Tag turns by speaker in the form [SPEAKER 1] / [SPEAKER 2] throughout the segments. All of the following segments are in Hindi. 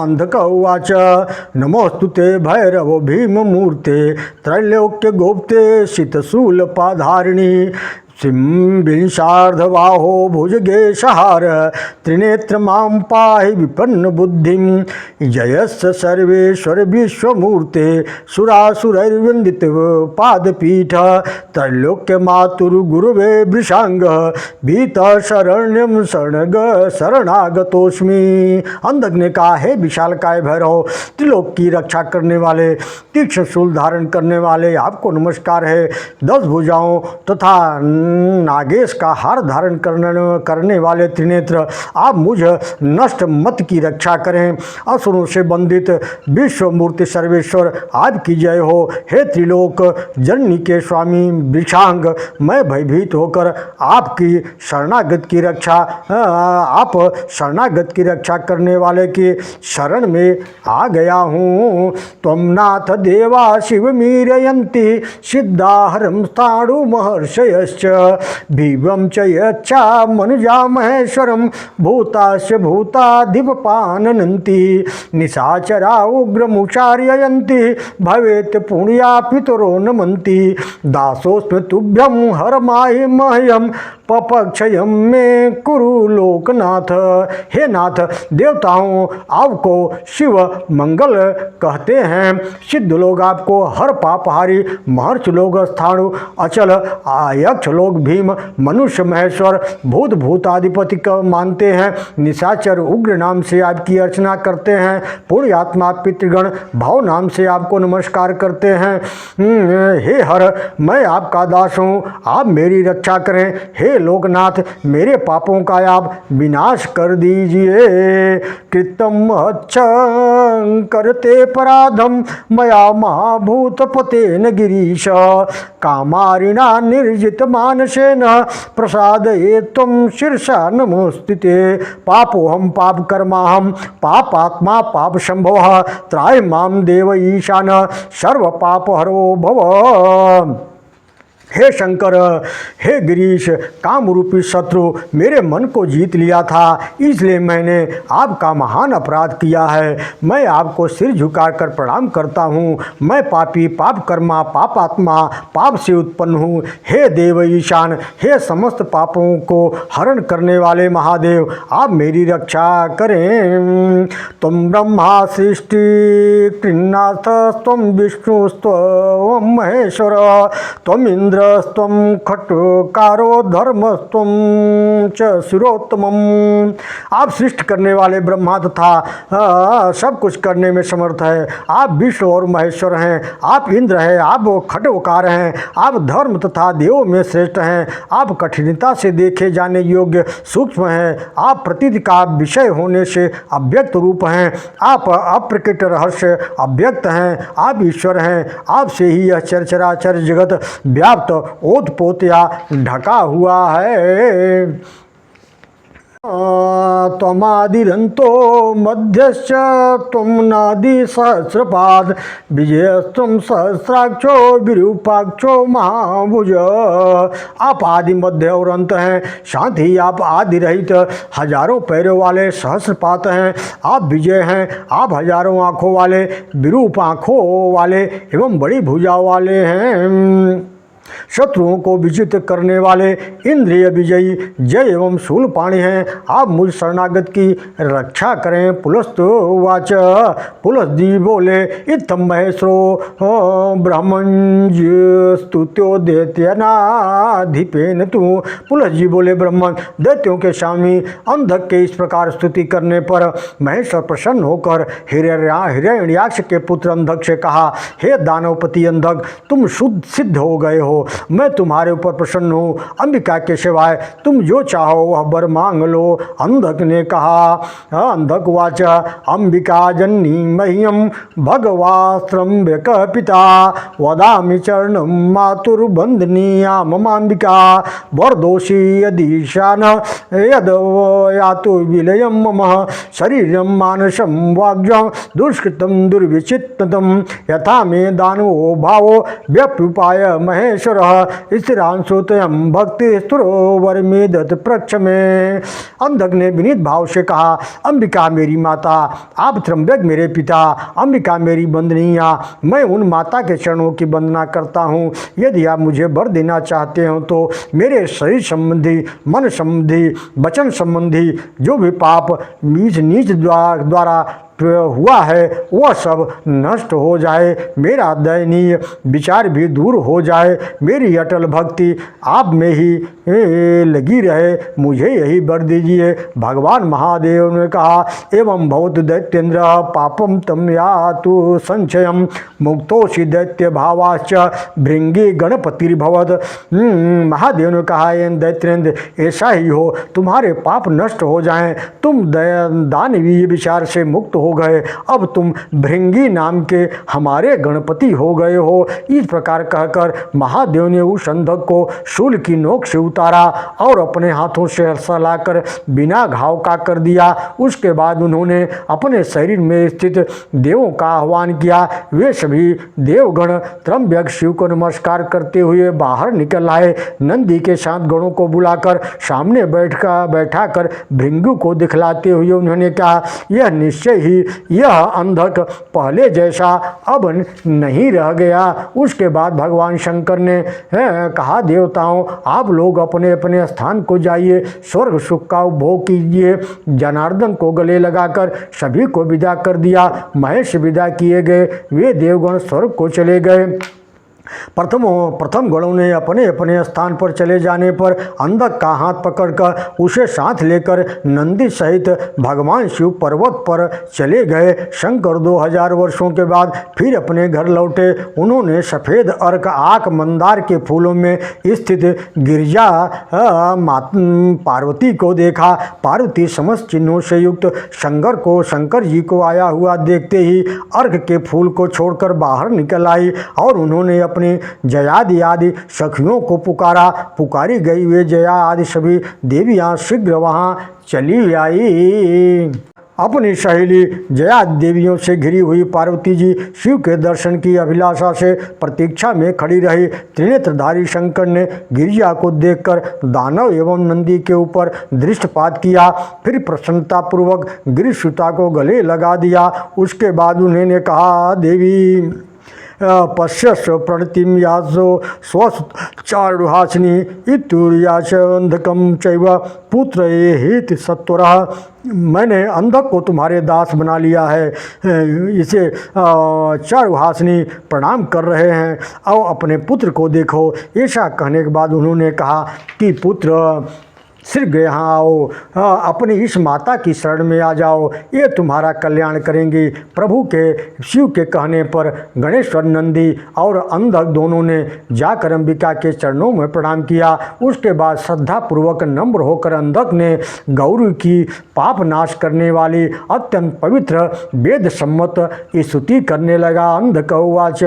[SPEAKER 1] अंधक उवाच नमोस्तुते भैरव भीममूर्ते त्रैलोक्य गोप्ते शीतशूलपाधारिणी सिंबिंशार्धबाहो भुजगेशहार त्रिनेत्र मां पाहि विपन्न बुद्धिं जयस्य सर्वेश्वर विश्वमूर्ते सुरासुरैर्वन्दित पादपीठ त्रैलोक्य मातुर्गुरुवे वृषांग भीत शरण्यम शरणागतोस्मि। अंधक ने कहा, हे विशालकाय भैरव, त्रिलोक की रक्षा करने वाले, तीक्ष्ण शूल धारण करने वाले, आपको नमस्कार है। 10 भुजाओं तथा नागेश का हार धारण करने वाले त्रिनेत्र, आप मुझ नष्ट मत की रक्षा करें। असुरों से बंधित विश्व मूर्ति सर्वेश्वर, आपकी जय हो। हे त्रिलोक जननी के स्वामी वृषांग, मैं भयभीत होकर आपकी शरणागत की रक्षा आप शरणागत की रक्षा करने वाले के शरण में आ गया हूँ। त्वं नाथ देवा शिव मीरयन्ति सिद्धाहरं स्थाणु महर्षयश्च भीवं च यच्छा मनुजा महेश्वरं भूतास्य भूताधिपपाननन्ति निशाचरा उग्रमुचार्ययन्ति भवेत् पुण्या पितरो नमन्ति दासोऽस्मि तुभ्यं हर माहि मह्यं पपक्षयं मे कुरु लोकनाथ। हे नाथ, देवताओं आपको शिव मंगल कहते हैं, सिद्ध लोग आपको हर पापहारी, महर्षि लोग स्थाणु अचल, यक्ष लोग भीम, मनुष्य महेश्वर, भूत भूताधिपति का मानते हैं, निशाचर उग्र नाम से आपकी अर्चना करते हैं, पुण्यात्मा पितृगण भाव नाम से आपको नमस्कार करते हैं। हे हर, मैं आपका दास हूँ, आप मेरी रक्षा करें। हे लोकनाथ, मेरे पापों का आप विनाश कर दीजिए। कृतम करते पराधम मया महाभूतपतेन गिरीश कामारिणा निर्जित मानसेन प्रसादये त्वं शीर्षा नमोस्तुते। पापोहम पाप कर्माहम पापात्मा पाप संभवः त्राहि मां देव ईशान सर्व पाप हरो भव। हे शंकर, हे गिरीश, काम रूपी शत्रु मेरे मन को जीत लिया था, इसलिए मैंने आपका महान अपराध किया है। मैं आपको सिर झुकाकर प्रणाम करता हूँ। मैं पापी, पाप कर्मा, पापात्मा, पाप से उत्पन्न हूँ। हे देव ईशान, हे समस्त पापों को हरण करने वाले महादेव, आप मेरी रक्षा करें। तुम ब्रह्मा सृष्टि कृन्नाथ त्वं विष्णुस्त्वं महेश्वर त्वं इंद्र स्त्वं खट्कारो धर्मस्त्वं च शिरोत्तमम्। आप सृष्टि करने वाले ब्रह्मा तथा सब कुछ करने में समर्थ है। आप विष्णु और महेश्वर हैं। आप इंद्र हैं, आप खट्कार हैं, आप धर्म तथा देवों में श्रेष्ठ हैं। आप कठिनता से देखे जाने योग्य सूक्ष्म हैं। आप प्रतीति का विषय होने से अव्यक्त रूप हैं। आप अप्रकट रहस्य अव्यक्त हैं। आप ईश्वर हैं। आपसे ही यह चराचर जगत व्याप्त ओतपोत या ढका हुआ है। त्वमादिरन्तो मध्यश्च त्वं नादि सहस्रपाद विजयस्त्वं सहस्राक्षो विरूपाक्षो महाभुज। आप आदि मध्य और अंत हैं, साथ ही आप आदि रहित हजारों पैरों वाले सहस्रपात हैं। आप विजय हैं। आप हजारों आँखों वाले, विरूप आँखों वाले एवं बड़ी भुजा वाले हैं। शत्रुओं को विजित करने वाले इंद्रिय विजयी जय एवं शूलपाणि हैं। आप मुझ शरणागत की रक्षा करें। पुलस्तुवाच, पुलस्त जी बोले, इत्थं महेश्वरो ब्रह्मण्य स्तुत्यो दैत्यनाधिपेन तु। पुलस्त जी बोले, ब्रह्मन दैत्यों के स्वामी अंधक के इस प्रकार स्तुति करने पर महेश्वर प्रसन्न होकर हिरण्याक्ष के पुत्र अंधक से कहा, हे दानवपति अंधक, तुम शुद्ध सिद्ध हो गए हो। मैं तुम्हारे ऊपर प्रसन्न हूँ। अंबिका के सिवाय तुम जो चाहो वह वर मांग लो। अंधक ने कहा, अंधक वाच, अंबिका जन्नी मह्यम भगवास्त्रम्भ्यक पिता वदामि चरणं मातुर्बंधनीया ममांबिका वरदोषी यदीशान यद यातु विलयम मम शरीरम मानसम वाग्यं दुष्कृतं दुर्विचित्तम यथा मे दानवो भावो व्यप्युपाय महेश महेश्वर स्थिरांशुतयम भक्ति स्तुरोवर मेदत प्रक्ष में। अंधक ने विनीत भाव से कहा, अंबिका मेरी माता, आप त्र्यंबक मेरे पिता, अंबिका मेरी वंदनीया, मैं उन माता के चरणों की वंदना करता हूँ। यदि आप मुझे वर देना चाहते हो तो मेरे शरीर संबंधी, मन संबंधी, वचन संबंधी जो भी पाप नीच नीच द्वारा हुआ है वह सब नष्ट हो जाए, मेरा दयनीय विचार भी दूर हो जाए, मेरी अटल भक्ति आप में ही लगी रहे, मुझे यही वर दीजिए। भगवान महादेव ने कहा, एवं भवत दैत्येन्द्र पापम तम यातु संशयम मुक्तोषि दैत्य भावाश्च भृंगी गणपतिर्भवद। महादेव ने कहा, दैत्येन्द्र ऐसा ही हो, तुम्हारे पाप नष्ट हो जाएं, तुम दानवीय विचार से मुक्त हो गए, अब तुम भृंगी नाम के हमारे गणपति हो गए हो। इस प्रकार कहकर महादेव ने उस अंधक को शूल की नोक से उतारा और अपने हाथों से हर्षलाकर बिना घाव का कर दिया। उसके बाद उन्होंने अपने शरीर में स्थित देवों का आह्वान किया। वे सभी देवगण त्र्यंबक शिव को नमस्कार करते हुए बाहर निकल आए। नंदी के साथ गणों को बुलाकर सामने बैठाकर भृंगु को दिखलाते हुए उन्होंने कहा, यह निश्चय ही यह अंधक पहले जैसा अब नहीं रह गया। उसके बाद भगवान शंकर ने कहा, देवताओं आप लोग अपने अपने स्थान को जाइए, स्वर्ग सुख का उपभोग कीजिए। जनार्दन को गले लगाकर सभी को विदा कर दिया। महेश विदा किए गए, वे देवगण स्वर्ग को चले गए। प्रथम गणों ने अपने अपने स्थान पर चले जाने पर अंधक का हाथ पकड़कर उसे साथ लेकर नंदी सहित भगवान शिव पर्वत पर चले गए। शंकर 2000 वर्षों के बाद फिर अपने घर लौटे। उन्होंने सफ़ेद अर्क आक मंदार के फूलों में स्थित गिरिजा पार्वती को देखा। पार्वती समस्त चिन्हों से युक्त शंकर जी को आया हुआ देखते ही अर्क के फूल को छोड़कर बाहर निकल आई और उन्होंने अपने जयादि आदि सखियों को पुकारी गई। वे जया आदि सभी देवियां शीघ्र वहां चली आई। अपनी सहेली जया देवियों से घिरी हुई पार्वती जी शिव के दर्शन की अभिलाषा से प्रतीक्षा में खड़ी रही। त्रिनेत्रधारी शंकर ने गिरिजा को देखकर दानव एवं नंदी के ऊपर दृष्टिपात किया, फिर प्रसन्नतापूर्वक गिरिसुता को गले लगा दिया। उसके बाद उन्होंने कहा, देवी पश्यस्व प्रणतिम यासो स्वचारुहासिनी इतुर्याच अंधकम चैव पुत्र हेत सत्वरः। मैंने अंधक को तुम्हारे दास बना लिया है, इसे चारुहासिनी प्रणाम कर रहे हैं और अपने पुत्र को देखो। ऐसा कहने के बाद उन्होंने कहा कि पुत्र शीघ्र यहाँ आओ, अपनी इस माता की शरण में आ जाओ, ये तुम्हारा कल्याण करेंगी। प्रभु के शिव के कहने पर गणेश्वर नंदी और अंधक दोनों ने जाकर अंबिका के चरणों में प्रणाम किया। उसके बाद श्रद्धापूर्वक नम्र होकर अंधक ने गौरी की पाप नाश करने वाली अत्यंत पवित्र वेद सम्मत स्तुति करने लगा। अंधक उवाच,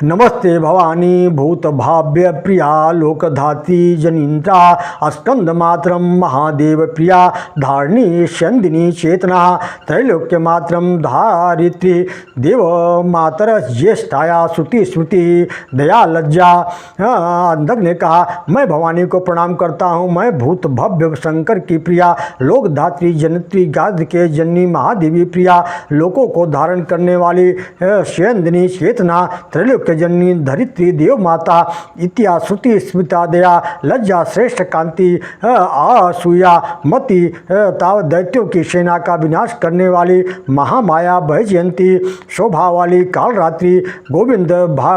[SPEAKER 1] नमस्ते भवानी भूत भाव्य प्रिया लोकधात्री जनिंद्रा स्कंद मात्रम महादेव प्रिया धारणी स्यंदिनी चेतना त्रैलोक्य मात्रम धारित्री देव मातर ज्येष्ठाया श्रुति स्मृति दया लज्जा। अंधक ने कहा, मैं भवानी को प्रणाम करता हूँ। मैं भूत भव्य शंकर की प्रिया लोकधात्री जनत्री गाद के जननी महादेवी प्रिया लोकों को धारण करने वाली स्यंदिनी चेतना त्रैलोक्य जननी धरित्री देव माता इत्या श्रुति स्मिता दया लज्जा श्रेष्ठ कांति असूया मति ताव दैत्यों की सेना का विनाश करने वाली महामाया भयजयंती शोभा वाली कालरात्रि गोविंद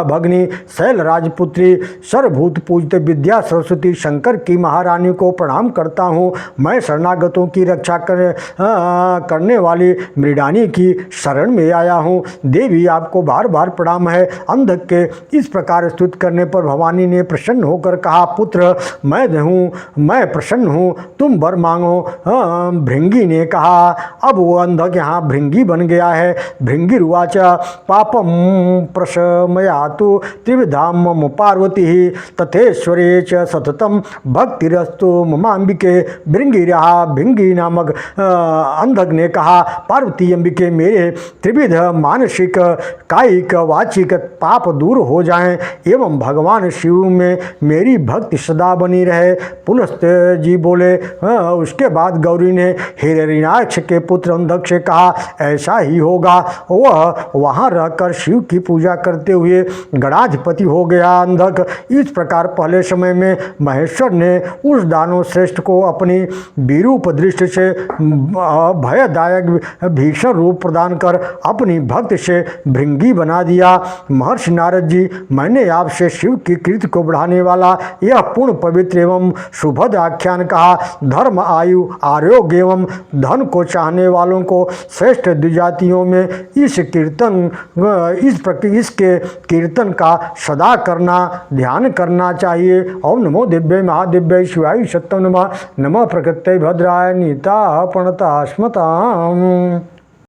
[SPEAKER 1] भगनी शैल राजपुत्री सर्वभूत पूजित विद्या सरस्वती शंकर की महारानी को प्रणाम करता हूँ। मैं शरणागतों की रक्षा करने वाली मृडानी की शरण में आया हूँ। देवी आपको बार बार प्रणाम है। अंधक के इस प्रकार स्तुति करने पर भवानी ने प्रसन्न होकर कहा, पुत्र मैं प्रसन्न हूँ, तुम वर मांगो। भृंगी ने कहा, अब वो अंधक यहाँ भृंगी बन गया है। भृंगी रुवाच, पापम प्रशमयातु त्रिविधाम मम पार्वती तथेश्वरे च सततम भक्तिरस्तु ममांबिके। भृंगी रहा भृंगी नामक अंधक ने कहा, पार्वती अंबिके मेरे त्रिविध मानसिक कायिक वाचिक पाप दूर हो जाएं एवं भगवान शिव में मेरी भक्ति सदा बनी रहे। पुनस्त जी बोले। उसके बाद गौरी ने हिरण्याक्ष के पुत्र अंधक से कहा, ऐसा ही होगा। वह वहाँ रहकर शिव की पूजा करते हुए गणाधिपति हो गया। अंधक इस प्रकार पहले समय में महेश्वर ने उस दानव श्रेष्ठ को अपनी विरूप दृष्टि से भयदायक भीषण रूप प्रदान कर अपनी भक्त से भृंगी बना दिया। महर्षि नारद जी, मैंने आपसे शिव की कीर्ति को बढ़ाने वाला यह पूर्ण पवित्र एवं सुभद आख्यान कहा। धर्म, आयु, आरोग्य एवं धन को चाहने वालों को श्रेष्ठ द्विजातियों में इसके कीर्तन का सदा करना, ध्यान करना चाहिए। ओम नमो दिव्य महादिव्य शिवाय सत्यम नमः। नमः प्रकृत्यै भद्राय नीता प्रणता स्मताम्।